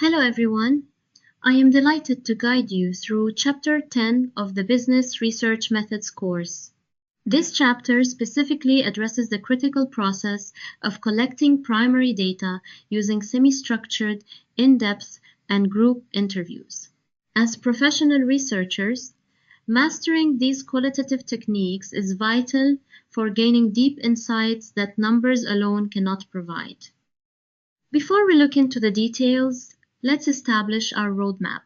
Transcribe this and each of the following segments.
Hello everyone. I am delighted to guide you through Chapter 10 of the Business Research Methods course. This chapter specifically addresses the critical process of collecting primary data using semi-structured, in-depth, and group interviews. As professional researchers, mastering these qualitative techniques is vital for gaining deep insights that numbers alone cannot provide. Before we look into the details, let's establish our roadmap.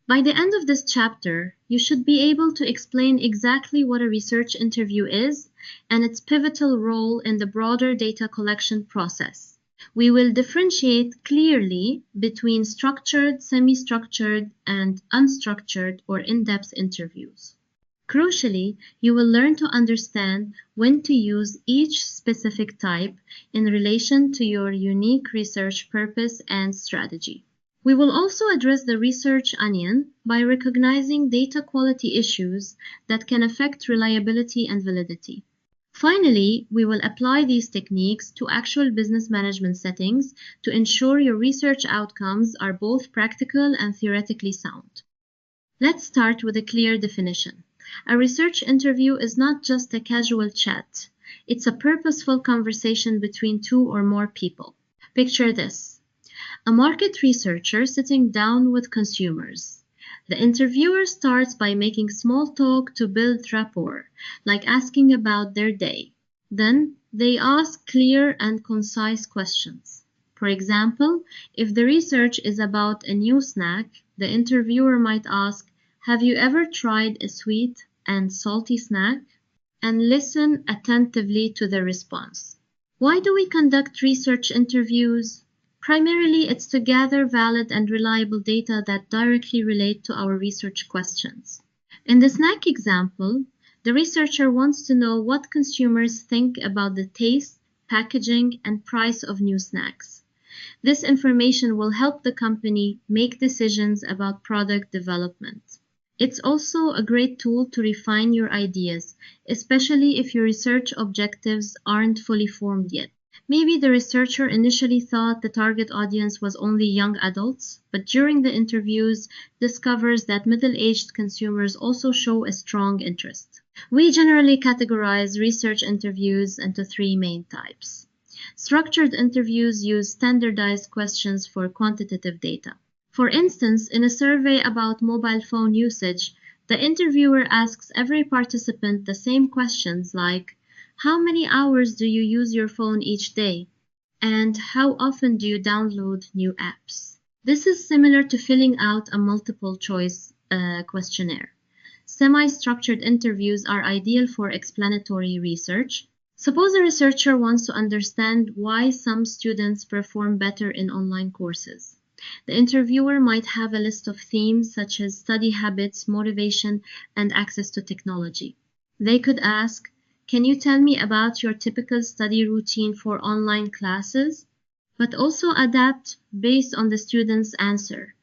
By the end of this chapter, you should be able to explain exactly what a research interview is and its pivotal role in the broader data collection process. We will differentiate clearly between structured, semi-structured, and unstructured or in-depth interviews. Crucially, you will learn to understand when to use each specific type in relation to your unique research purpose and strategy. We will also address the research onion by recognizing data quality issues that can affect reliability and validity. Finally, we will apply these techniques to actual business management settings to ensure your research outcomes are both practical and theoretically sound. Let's start with a clear definition. A research interview is not just a casual chat. It's a purposeful conversation between two or more people. Picture this. A market researcher sitting down with consumers. The interviewer starts by making small talk to build rapport, like asking about their day. Then they ask clear and concise questions. For example, if the research is about a new snack, the interviewer might ask, "Have you ever tried a sweet and salty snack?" And listen attentively to the response. Why do we conduct research interviews? Primarily, it's to gather valid and reliable data that directly relate to our research questions. In the snack example, the researcher wants to know what consumers think about the taste, packaging, and price of new snacks. This information will help the company make decisions about product development. It's also a great tool to refine your ideas, especially if your research objectives aren't fully formed yet. Maybe the researcher initially thought the target audience was only young adults, but during the interviews discovers that middle-aged consumers also show a strong interest. We generally categorize research interviews into three main types. Structured interviews use standardized questions for quantitative data. For instance, in a survey about mobile phone usage, the interviewer asks every participant the same questions like, "How many hours do you use your phone each day?" And "How often do you download new apps?" This is similar to filling out a multiple choice questionnaire. Semi-structured interviews are ideal for explanatory research. Suppose a researcher wants to understand why some students perform better in online courses. The interviewer might have a list of themes such as study habits, motivation, and access to technology. They could ask, "Can you tell me about your typical study routine for online classes?" But also adapt based on the student's answer,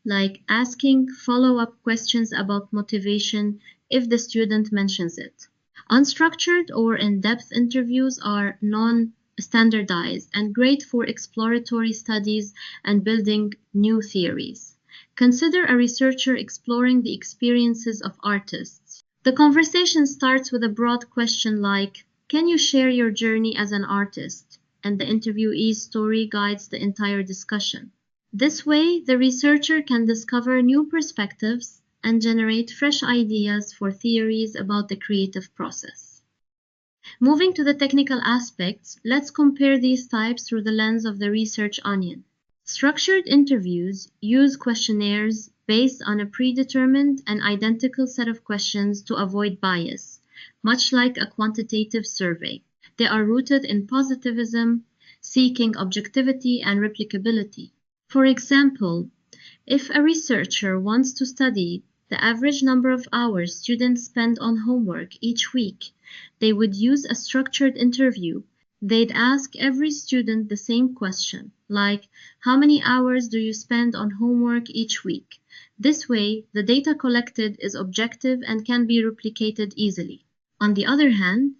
like asking follow-up questions about motivation if the student mentions it. Unstructured or in-depth interviews are non-standardized and great for exploratory studies and building new theories. Consider a researcher exploring the experiences of artists. The conversation starts with a broad question like, "Can you share your journey as an artist?" And the interviewee's story guides the entire discussion. This way, the researcher can discover new perspectives and generate fresh ideas for theories about the creative process. Moving to the technical aspects, let's compare these types through the lens of the research onion. Structured interviews use questionnaires based on a predetermined and identical set of questions to avoid bias, much like a quantitative survey. They are rooted in positivism, seeking objectivity and replicability. For example, if a researcher wants to study the average number of hours students spend on homework each week, they would use a structured interview. They'd ask every student the same question, like, "How many hours do you spend on homework each week?" This way, the data collected is objective and can be replicated easily. On the other hand,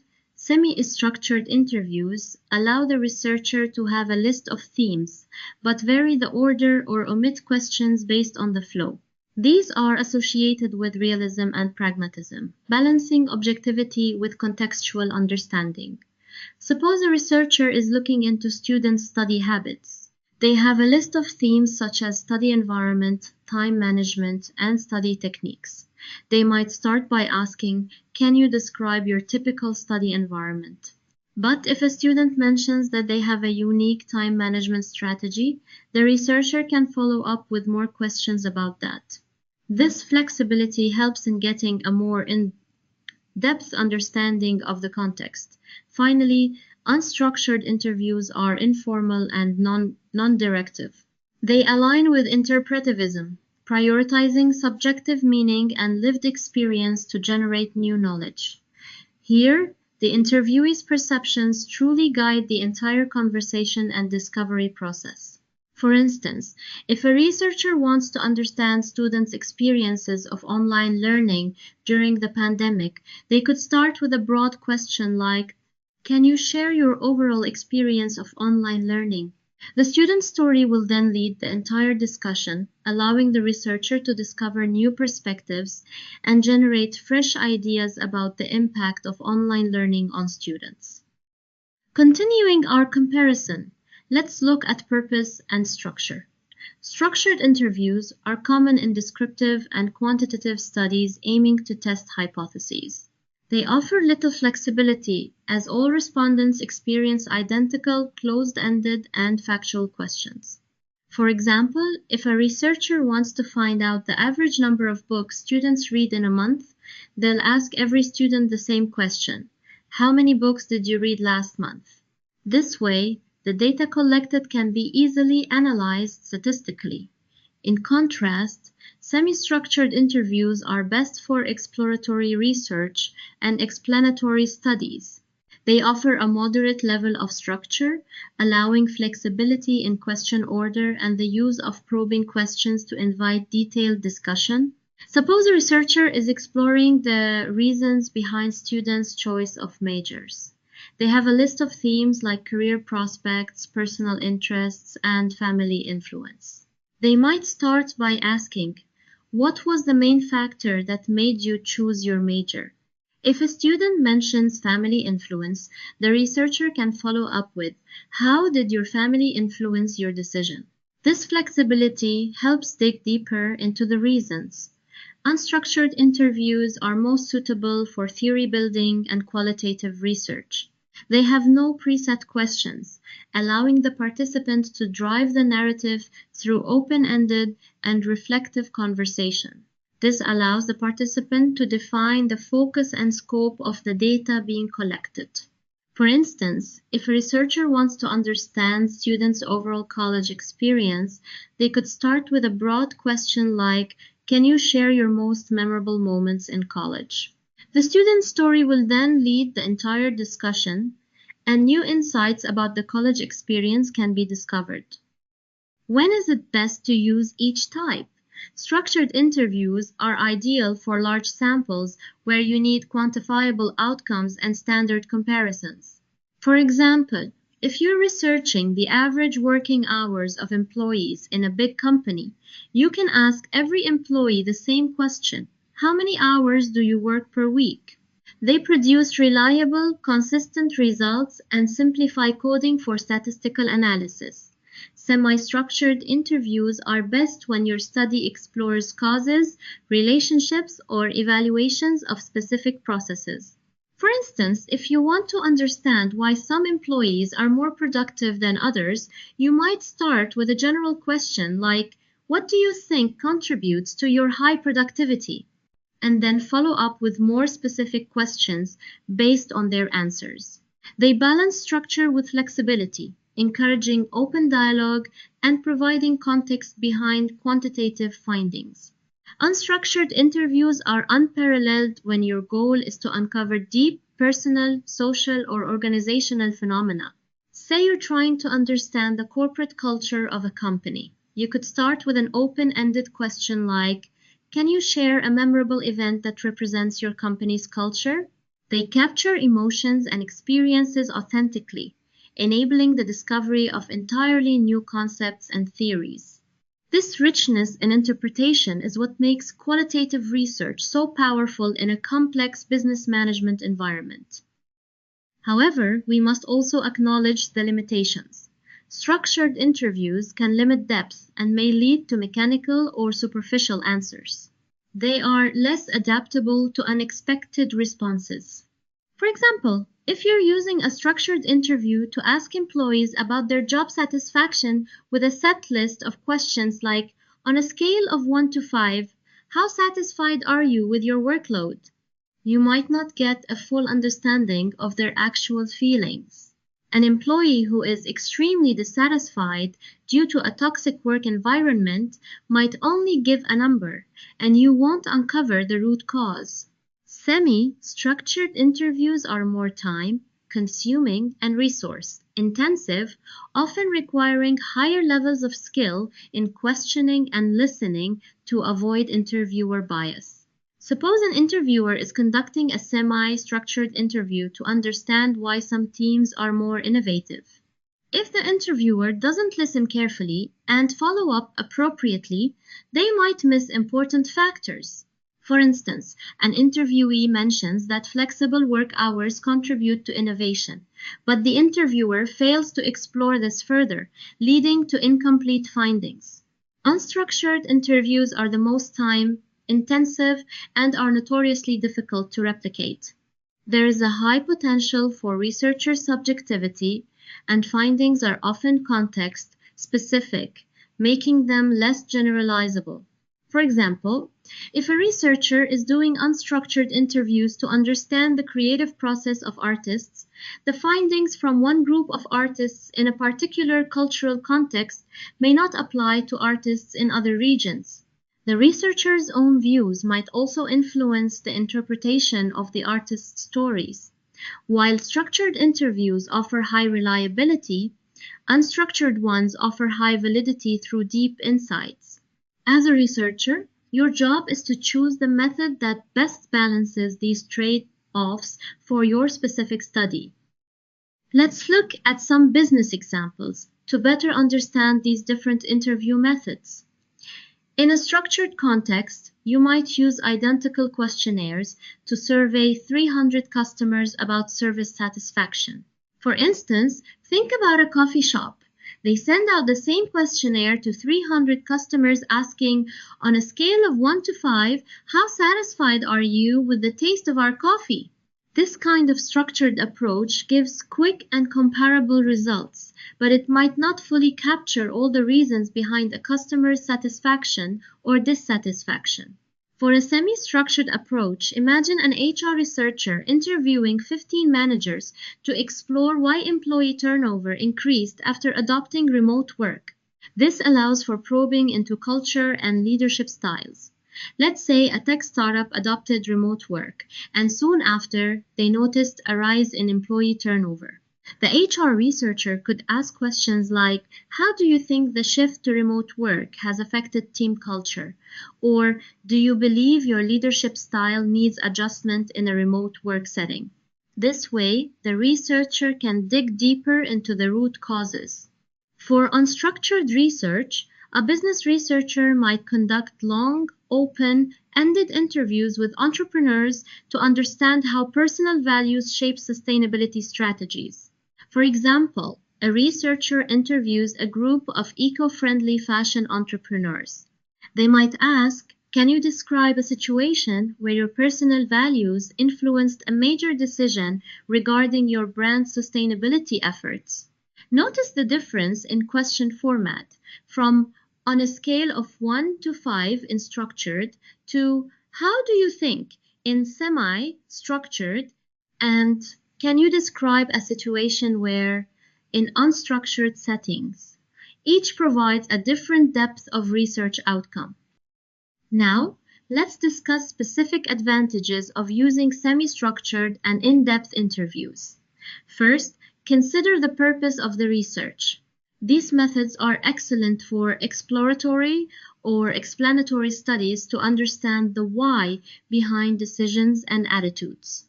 Semi-structured interviews allow the researcher to have a list of themes, but vary the order or omit questions based on the flow. These are associated with realism and pragmatism, balancing objectivity with contextual understanding. Suppose a researcher is looking into students' study habits. They have a list of themes such as study environment, time management, and study techniques. They might start by asking, can you describe your typical study environment? But if a student mentions that they have a unique time management strategy, the researcher can follow up with more questions about that. This flexibility helps in getting a more in-depth understanding of the context. Finally, unstructured interviews are informal and non-directive. They align with interpretivism, prioritizing subjective meaning and lived experience to generate new knowledge. Here, the interviewee's perceptions truly guide the entire conversation and discovery process. For instance, if a researcher wants to understand students' experiences of online learning during the pandemic, they could start with a broad question like, can you share your overall experience of online learning? The student's story will then lead the entire discussion, allowing the researcher to discover new perspectives and generate fresh ideas about the impact of online learning on students. Continuing our comparison, let's look at purpose and structure. Structured interviews are common in descriptive and quantitative studies aiming to test hypotheses. They offer little flexibility as all respondents experience identical, closed-ended, and factual questions. For example, if a researcher wants to find out the average number of books students read in a month, they'll ask every student the same question: how many books did you read last month? This way, the data collected can be easily analyzed statistically. In contrast, semi-structured interviews are best for exploratory research and explanatory studies. They offer a moderate level of structure, allowing flexibility in question order and the use of probing questions to invite detailed discussion. Suppose a researcher is exploring the reasons behind students' choice of majors. They have a list of themes like career prospects, personal interests, and family influence. They might start by asking, what was the main factor that made you choose your major? If a student mentions family influence, the researcher can follow up with, how did your family influence your decision? This flexibility helps dig deeper into the reasons. Unstructured interviews are most suitable for theory building and qualitative research. They have no preset questions, allowing the participant to drive the narrative through open-ended and reflective conversation. This allows the participant to define the focus and scope of the data being collected. For instance, if a researcher wants to understand students' overall college experience, they could start with a broad question like, can you share your most memorable moments in college? The student's story will then lead the entire discussion, and new insights about the college experience can be discovered. When is it best to use each type? Structured interviews are ideal for large samples where you need quantifiable outcomes and standard comparisons. For example, if you're researching the average working hours of employees in a big company, you can ask every employee the same question: how many hours do you work per week? They produce reliable, consistent results and simplify coding for statistical analysis. Semi-structured interviews are best when your study explores causes, relationships, or evaluations of specific processes. For instance, if you want to understand why some employees are more productive than others, you might start with a general question like, what do you think contributes to your high productivity? And then follow up with more specific questions based on their answers. They balance structure with flexibility, encouraging open dialogue and providing context behind quantitative findings. Unstructured interviews are unparalleled when your goal is to uncover deep personal, social, or organizational phenomena. Say you're trying to understand the corporate culture of a company. You could start with an open-ended question like, can you share a memorable event that represents your company's culture? They capture emotions and experiences authentically, enabling the discovery of entirely new concepts and theories. This richness in interpretation is what makes qualitative research so powerful in a complex business management environment. However, we must also acknowledge the limitations. Structured interviews can limit depth and may lead to mechanical or superficial answers. They are less adaptable to unexpected responses. For example, if you're using a structured interview to ask employees about their job satisfaction with a set list of questions like, on a scale of 1 to 5, how satisfied are you with your workload? You might not get a full understanding of their actual feelings. An employee who is extremely dissatisfied due to a toxic work environment might only give a number, and you won't uncover the root cause. Semi-structured interviews are more time consuming and resource intensive, often requiring higher levels of skill in questioning and listening to avoid interviewer bias. Suppose an interviewer is conducting a semi-structured interview to understand why some teams are more innovative. If the interviewer doesn't listen carefully and follow up appropriately, they might miss important factors. For instance, an interviewee mentions that flexible work hours contribute to innovation, but the interviewer fails to explore this further, leading to incomplete findings. Unstructured interviews are the most time intensive and are notoriously difficult to replicate. There is a high potential for researcher subjectivity, and findings are often context specific, making them less generalizable. For example, if a researcher is doing unstructured interviews to understand the creative process of artists, the findings from one group of artists in a particular cultural context may not apply to artists in other regions. The researcher's own views might also influence the interpretation of the artist's stories. While structured interviews offer high reliability, unstructured ones offer high validity through deep insights. As a researcher, your job is to choose the method that best balances these trade-offs for your specific study. Let's look at some business examples to better understand these different interview methods. In a structured context, you might use identical questionnaires to survey 300 customers about service satisfaction. For instance, think about a coffee shop. They send out the same questionnaire to 300 customers asking, on a scale of 1 to 5, how satisfied are you with the taste of our coffee? This kind of structured approach gives quick and comparable results, but it might not fully capture all the reasons behind a customer's satisfaction or dissatisfaction. For a semi-structured approach, imagine an HR researcher interviewing 15 managers to explore why employee turnover increased after adopting remote work. This allows for probing into culture and leadership styles. Let's say a tech startup adopted remote work, and soon after, they noticed a rise in employee turnover. The HR researcher could ask questions like, how do you think the shift to remote work has affected team culture? Or, do you believe your leadership style needs adjustment in a remote work setting? This way, the researcher can dig deeper into the root causes. For unstructured research, a business researcher might conduct long, open-ended interviews with entrepreneurs to understand how personal values shape sustainability strategies. For example, a researcher interviews a group of eco-friendly fashion entrepreneurs. They might ask, can you describe a situation where your personal values influenced a major decision regarding your brand's sustainability efforts? Notice the difference in question format from on a scale of 1 to 5 in structured to how do you think in semi-structured, and can you describe a situation where in unstructured settings. Each provides a different depth of research outcome. Now, let's discuss specific advantages of using semi-structured and in-depth interviews. First, consider the purpose of the research. These methods are excellent for exploratory or explanatory studies to understand the why behind decisions and attitudes.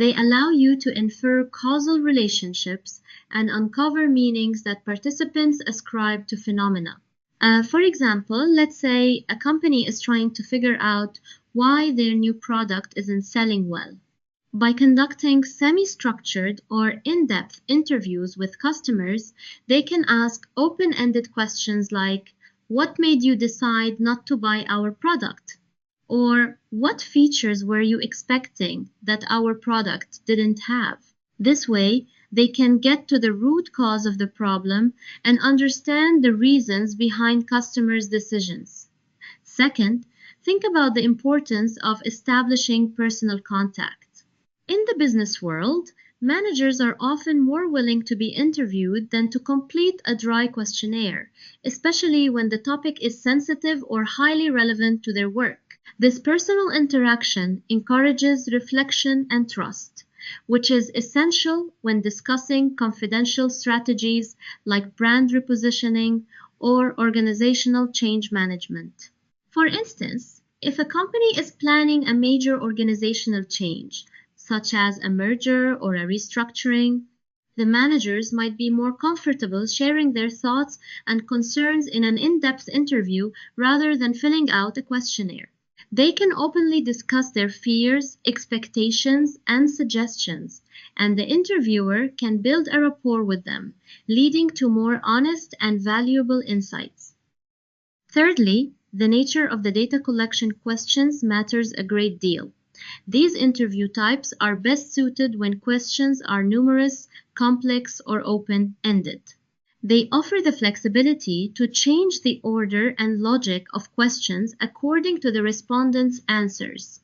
They allow you to infer causal relationships and uncover meanings that participants ascribe to phenomena. For example, let's say a company is trying to figure out why their new product isn't selling well. By conducting semi-structured or in-depth interviews with customers, they can ask open-ended questions like, "What made you decide not to buy our product?" Or, "What features were you expecting that our product didn't have?" This way, they can get to the root cause of the problem and understand the reasons behind customers' decisions. Second, think about the importance of establishing personal contact. In the business world, managers are often more willing to be interviewed than to complete a dry questionnaire, especially when the topic is sensitive or highly relevant to their work. This personal interaction encourages reflection and trust, which is essential when discussing confidential strategies like brand repositioning or organizational change management. For instance, if a company is planning a major organizational change, such as a merger or a restructuring, the managers might be more comfortable sharing their thoughts and concerns in an in-depth interview rather than filling out a questionnaire. They can openly discuss their fears, expectations, and suggestions, and the interviewer can build a rapport with them, leading to more honest and valuable insights. Thirdly, the nature of the data collection questions matters a great deal. These interview types are best suited when questions are numerous, complex, or open-ended. They offer the flexibility to change the order and logic of questions according to the respondent's answers.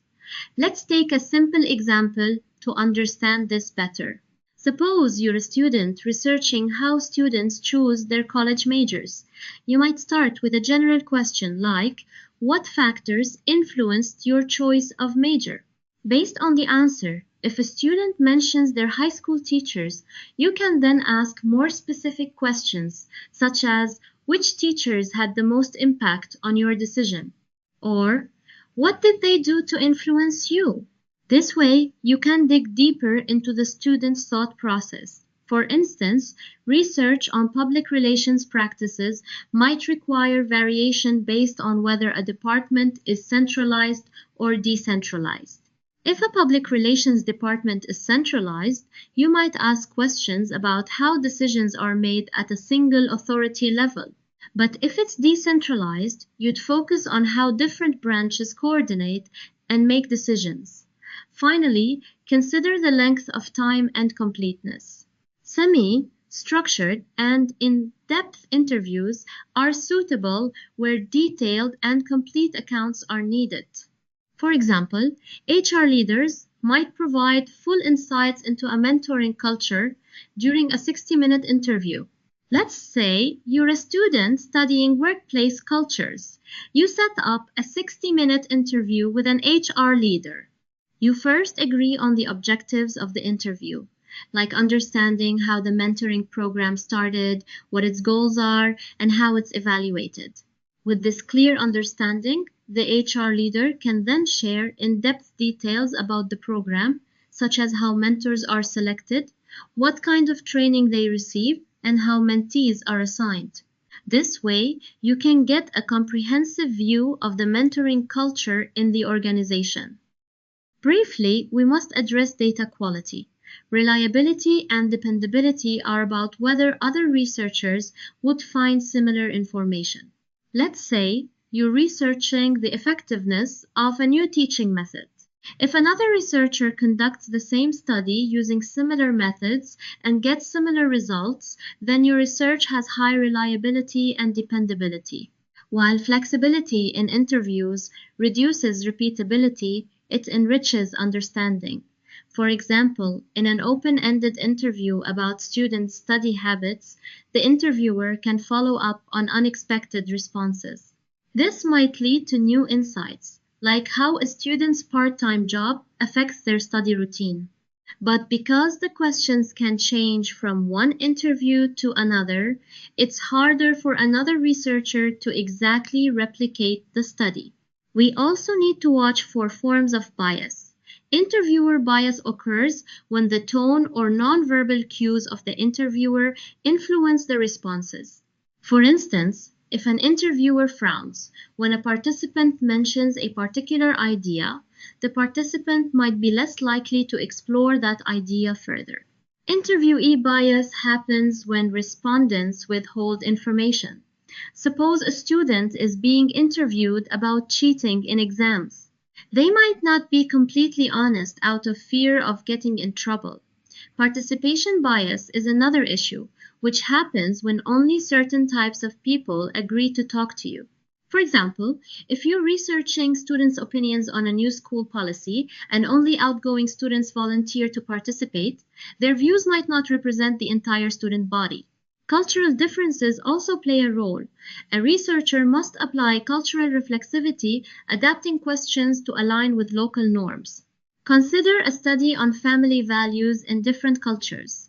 Let's take a simple example to understand this better. Suppose you're a student researching how students choose their college majors. You might start with a general question like, "What factors influenced your choice of major?" Based on the answer, if a student mentions their high school teachers, you can then ask more specific questions, such as, "Which teachers had the most impact on your decision?" Or, "What did they do to influence you?" This way, you can dig deeper into the student's thought process. For instance, research on public relations practices might require variation based on whether a department is centralized or decentralized. If a public relations department is centralized, you might ask questions about how decisions are made at a single authority level. But if it's decentralized, you'd focus on how different branches coordinate and make decisions. Finally, consider the length of time and completeness. Semi-structured and in-depth interviews are suitable where detailed and complete accounts are needed. For example, HR leaders might provide full insights into a mentoring culture during a 60-minute interview. Let's say you're a student studying workplace cultures. You set up a 60-minute interview with an HR leader. You first agree on the objectives of the interview, like understanding how the mentoring program started, what its goals are, and how it's evaluated. With this clear understanding, the HR leader can then share in-depth details about the program, such as how mentors are selected, what kind of training they receive, and how mentees are assigned. This way, you can get a comprehensive view of the mentoring culture in the organization. Briefly, we must address data quality. Reliability and dependability are about whether other researchers would find similar information. Let's say you're researching the effectiveness of a new teaching method. If another researcher conducts the same study using similar methods and gets similar results, then your research has high reliability and dependability. While flexibility in interviews reduces repeatability, it enriches understanding. For example, in an open-ended interview about students' study habits, the interviewer can follow up on unexpected responses. This might lead to new insights, like how a student's part-time job affects their study routine. But because the questions can change from one interview to another, it's harder for another researcher to exactly replicate the study. We also need to watch for forms of bias. Interviewer bias occurs when the tone or nonverbal cues of the interviewer influence the responses. For instance, if an interviewer frowns when a participant mentions a particular idea, the participant might be less likely to explore that idea further. Interviewee bias happens when respondents withhold information. Suppose a student is being interviewed about cheating in exams. They might not be completely honest out of fear of getting in trouble. Participation bias is another issue, which happens when only certain types of people agree to talk to you. For example, if you're researching students' opinions on a new school policy and only outgoing students volunteer to participate, their views might not represent the entire student body. Cultural differences also play a role. A researcher must apply cultural reflexivity, adapting questions to align with local norms. Consider a study on family values in different cultures.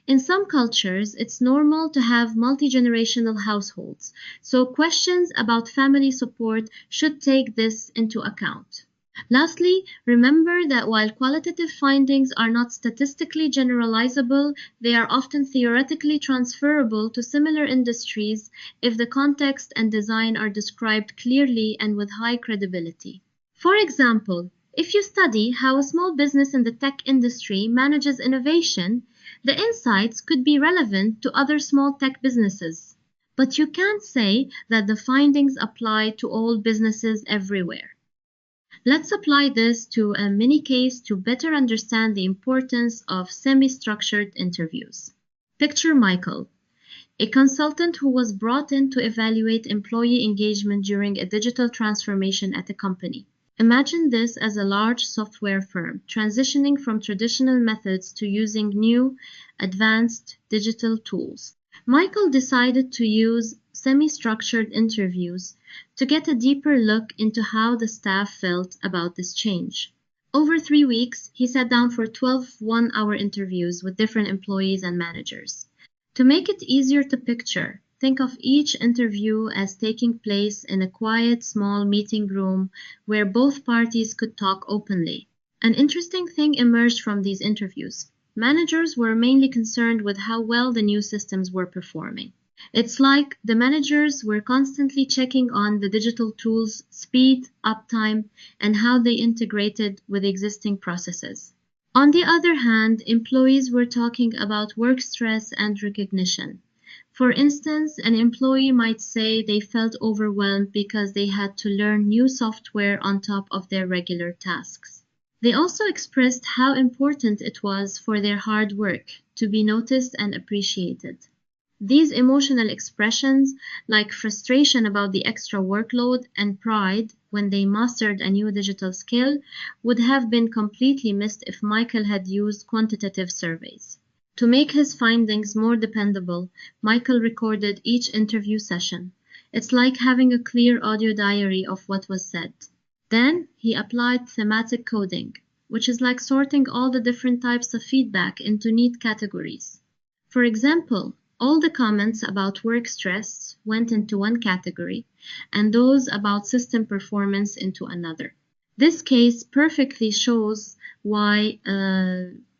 In some cultures, it's normal to have multi-generational households, so questions about family support should take this into account. Lastly, remember that while qualitative findings are not statistically generalizable, they are often theoretically transferable to similar industries if the context and design are described clearly and with high credibility. For example, if you study how a small business in the tech industry manages innovation, the insights could be relevant to other small tech businesses. But you can't say that the findings apply to all businesses everywhere. Let's apply this to a mini case to better understand the importance of semi-structured interviews. Picture Michael, a consultant who was brought in to evaluate employee engagement during a digital transformation at a company. Imagine this as a large software firm transitioning from traditional methods to using new, advanced digital tools. Michael decided to use semi-structured interviews to get a deeper look into how the staff felt about this change. Over 3 weeks, he sat down for 12 one-hour interviews with different employees and managers. To make it easier to picture, think of each interview as taking place in a quiet, small meeting room where both parties could talk openly. An interesting thing emerged from these interviews. Managers were mainly concerned with how well the new systems were performing. It's like the managers were constantly checking on the digital tools' speed, uptime, and how they integrated with existing processes. On the other hand, employees were talking about work stress and recognition. For instance, an employee might say they felt overwhelmed because they had to learn new software on top of their regular tasks. They also expressed how important it was for their hard work to be noticed and appreciated. These emotional expressions, like frustration about the extra workload and pride when they mastered a new digital skill, would have been completely missed if Michael had used quantitative surveys. To make his findings more dependable, Michael recorded each interview session. It's like having a clear audio diary of what was said. Then he applied thematic coding, which is like sorting all the different types of feedback into neat categories. For example, all the comments about work stress went into one category, and those about system performance into another. This case perfectly shows why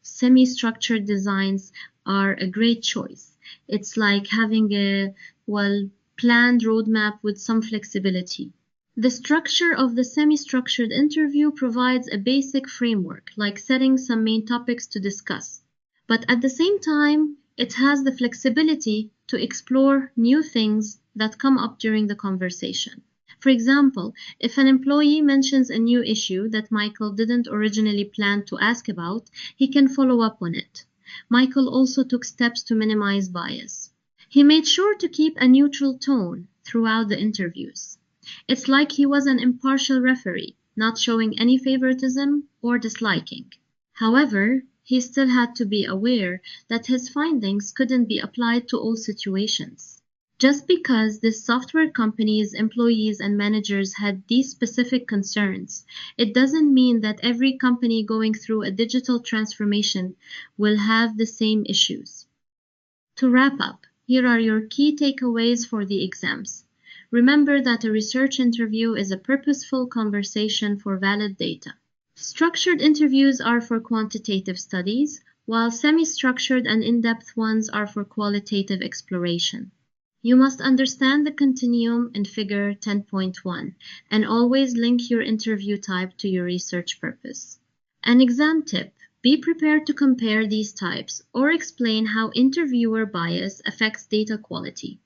semi-structured designs are a great choice. It's like having a well-planned roadmap with some flexibility. The structure of the semi-structured interview provides a basic framework, like setting some main topics to discuss. But at the same time, it has the flexibility to explore new things that come up during the conversation. For example, if an employee mentions a new issue that Michael didn't originally plan to ask about, he can follow up on it. Michael also took steps to minimize bias. He made sure to keep a neutral tone throughout the interviews. It's like he was an impartial referee, not showing any favoritism or disliking. However, he still had to be aware that his findings couldn't be applied to all situations. Just because this software company's employees and managers had these specific concerns, it doesn't mean that every company going through a digital transformation will have the same issues. To wrap up, here are your key takeaways for the exams. Remember that a research interview is a purposeful conversation for valid data. Structured interviews are for quantitative studies, while semi-structured and in-depth ones are for qualitative exploration. You must understand the continuum in Figure 10.1 and always link your interview type to your research purpose. An exam tip: be prepared to compare these types or explain how interviewer bias affects data quality.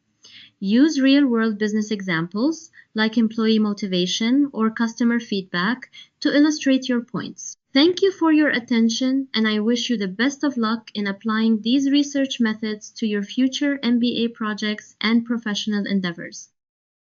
Use real-world business examples, like employee motivation or customer feedback, to illustrate your points. Thank you for your attention, and I wish you the best of luck in applying these research methods to your future MBA projects and professional endeavors.